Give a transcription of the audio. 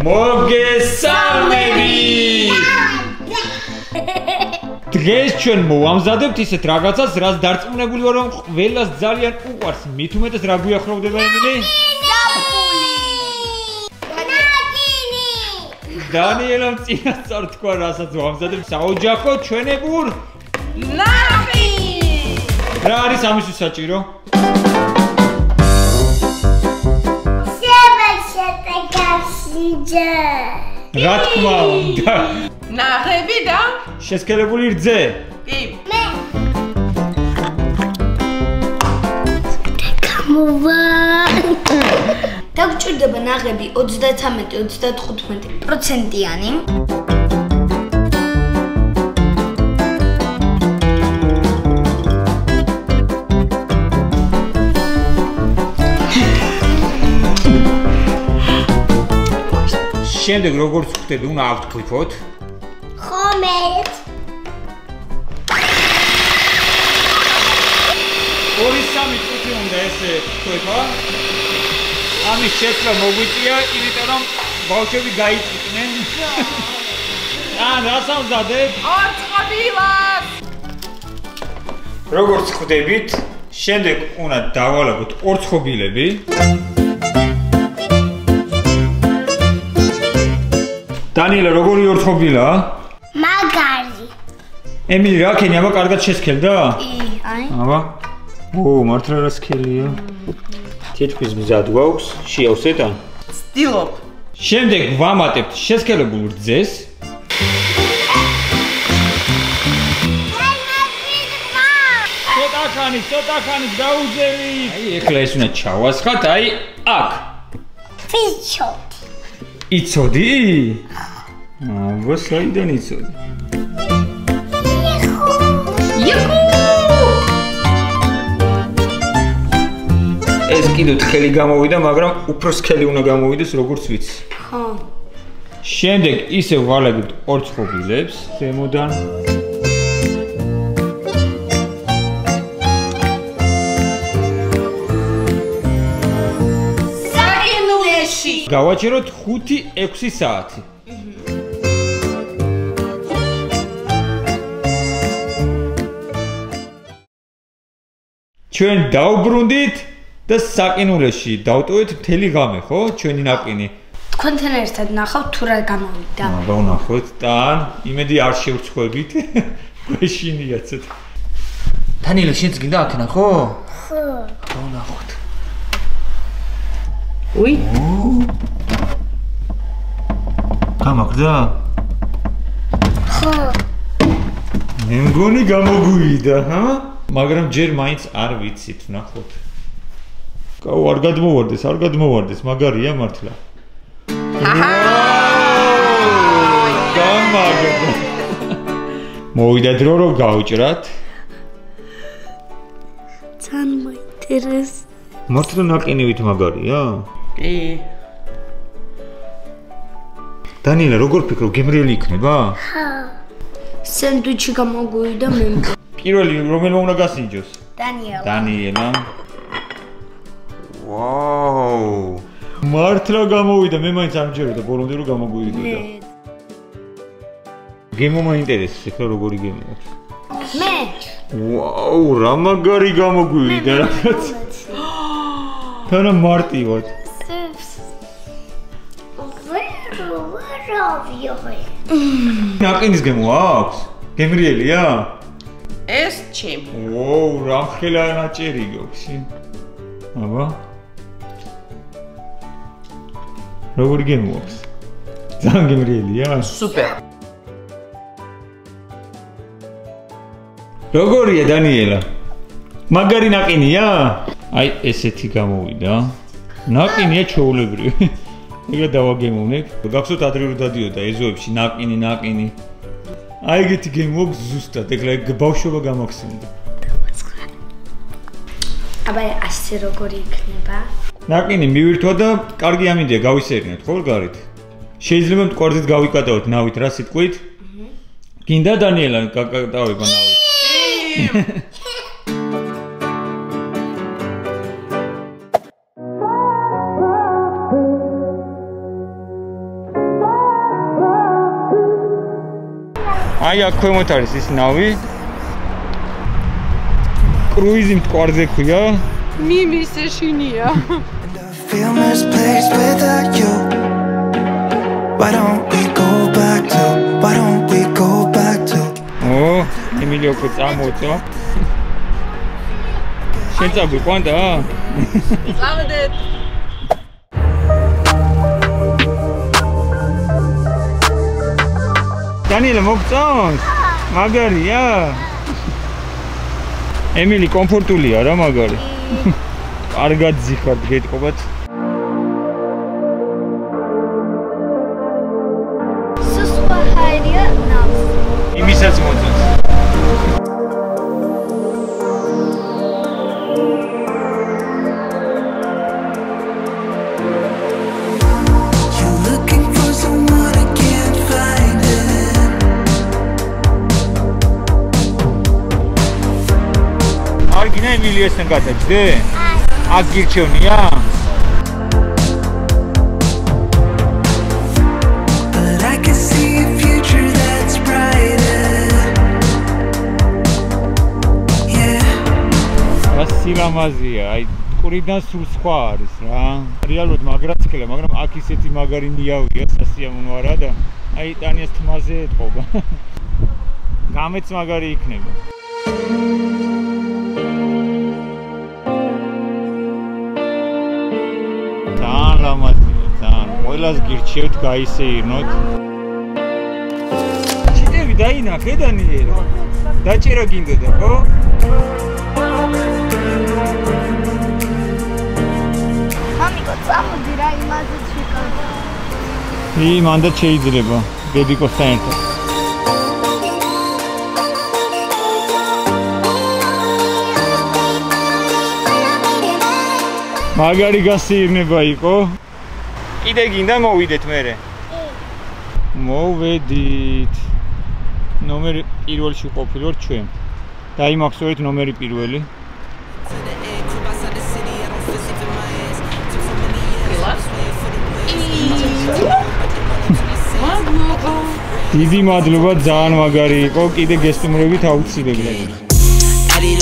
მოგესალმებით! დღეს ჩვენ მოვამზადებთ ისეთ რაღაცას, რაც დარწმუნებული ვარ, რომ ყველას ძალიან უყვარს. მით უმეტეს რა გვიახლოვდება ემილი? დანიელამ წინასწარ თქვა, რასაც ვამზადებ საოჯახო ჩვენებურ ნაყინს. რა არის ამისთვის საჭირო? რა თქმა უნდა. ნაღები და შესქელებული რძე. კი. დაგჭირდება ნაღები 33-35%-იანი. შემდეგ როგორც ხვდები, უნდა ავთქვიფოთ. ხომეთ. 2-3 წუთი უნდა ესე თქვება. ამის შეცვლა მოგვიწია, იმიტომ რომ ბავშვები გაიწვიდნენ. რას ამზადებ? ორწყობილას. როგორც ხვდებით, შემდეგ უნდა დავალაგოთ ორწყობილები. დანიელა, როგორი ორწყობილა? მაგარი. ემილი, რა ქენი, აბა კარგად შესქელდა? კი, აი. აბა. მართლა რა სქელია? თითქმის მზად გვაქვს, შეავსეთ ან? ვცდილობ. შემდეგ ვამატებთ შესქელებულ რძეს. ცოტა ხანის დაუძევით. აი, ეხლა ეს უნდა ჩავასხათ, აი, აქ. ფიჩოდი. იცოდი? აბა, საიდან იცოდი? იჰუ! ეს კიდევ თხელი გამოვიდა, მაგრამ უფრო სქელი უნდა გამოვიდეს, როგორც ვიცი. ხო. შემდეგ ისევ ვალაგებთ ორწყობილებს ზემოდან. საკინულეში. გავაჩეროთ 5-6 საათი. ჩვენ დავბრუნდით და საკინულეში დავტოვეთ მთელი ღამე, ხო? ჩვენი ნაყინი. თქვენთან ერთად ნახავთ თუ რა გამოვიდა. აბა ვნახოთ, თან იმედი არ შევრცხვებით. გვეშინია ცოტა. დანიელა, შენც გინდა აქ ნახო? ხო. ხო, ვნახოთ. უი. გამაგდა? ხო. მე მგონი გამოგვივიდა, ჰა? მაგრამ ჯერ მაინც არ ვიცით, ვნახოთ. კაო, არ გადმოვარდეს, მაგარია მართლა. გამაგდა. მოვიდა დრო რომ გავჭრათ. ძალიან მაინტერესებს. მართლა ნაყინივით მაგარია? კი. დანიელა, როგორ ფიქრობ, გემრიელი იქნება? ხა. სენდვიჩი გამოგვივიდა მე. პირველი რომელმა უნდა გასინჯოს? დანიელა. დანიელა. ვაუ! მართლა გამოვიდა, მე მაინც არ მჯეროდა ბოლომდე რომ გამოგვივიდა. გემო მაინტერესებს, ეხლა როგორი გემო აქვს? მე. ვაუ, რა მაგარი გამოგვივიდა რაღაც. თანა მარტივად. ნაყინის გემო აქვს? გემრიელია? ეს ჩემი. ვოუ, რა ხელა ნაჭერი გვაქვს. აბა. როგორი გემო აქვს? ძალიან გემრიელია? სუპერ. როგორია დანიელა? მაგარი ნაყინია? აი, ესეთი გამოვიდა. ნაყინია ჩვეულებრივი. ეგრე დავაგემოვნებ. გახსოვთ ადრე რომ დადიოდა ეზოებში ნაყინი. აი ეგეთი გემო აქვს ზუსტად, ეგრე ბავშვობა გამახსენდა. აბა ასე როგორი იქნება? ნაყინი მივირთვა და კარგი ამინდია გავისერინოთ, ხო გარეთ? შეიძლება მტკვარზეც გავიკატავოთ ნავით, რა სიტყვით? გინდა დანიელა გაკატავება ნავით? აი აქ ქვემოთ არის ის ნავი. კრუიზი მტკვარზე ქვია. მიმის ეშინია. Feel misplaced without you. Why don't we go back to? Why don't we go back to? Oh, Emilio უკვე წამოწვა. შენ წაგვიყვანდა? წავედეთ. დანიელა მოგწონს? მაგარია? ემილი კომფორტულია რა მაგარი. კარგად ზიხართ გეტყობათ. სუსვა ჰაერია ნავს. იმისაც მოწონს. You're looking for someone I can't find it. არგინა ემილიასთან გადაჭდე? აქ გირჩევნია? But I can see a future that's brighter. Yeah. რა სილამაზია, აი ყურიდან სულ სხვა არის რა. რეალურად მაგრაცკელა, მაგრამ აქ ისეთი მაგარი ნიავია, სასიამოვნოა და აი ტანიას თმაზე ეთყობა. გამეც მაგარი იქნება. თან ლამაზია, თან. ყველას გირჩევთ გაისეირნოთ. ჩიტები დაინახე დანიელა. დაჭერა გინდოდა, ხო? მამიკო, წამოდი რა იმაზე შეკავდა. მანდაც შეიძლება ბებიკოსთან ერთად. მაგარი გასეირნება იყო. კიდე გინდა მოვიდეთ მერე? მოვედით. ნომერი პირველში ყოფილი ვარ ჩვენ. დაიმახსოვრეთ ნომერი პირველი. დიდი მადლობა, ძალიან მაგარი იყო. კიდე გესტუმრებით აუცილებლად. Add it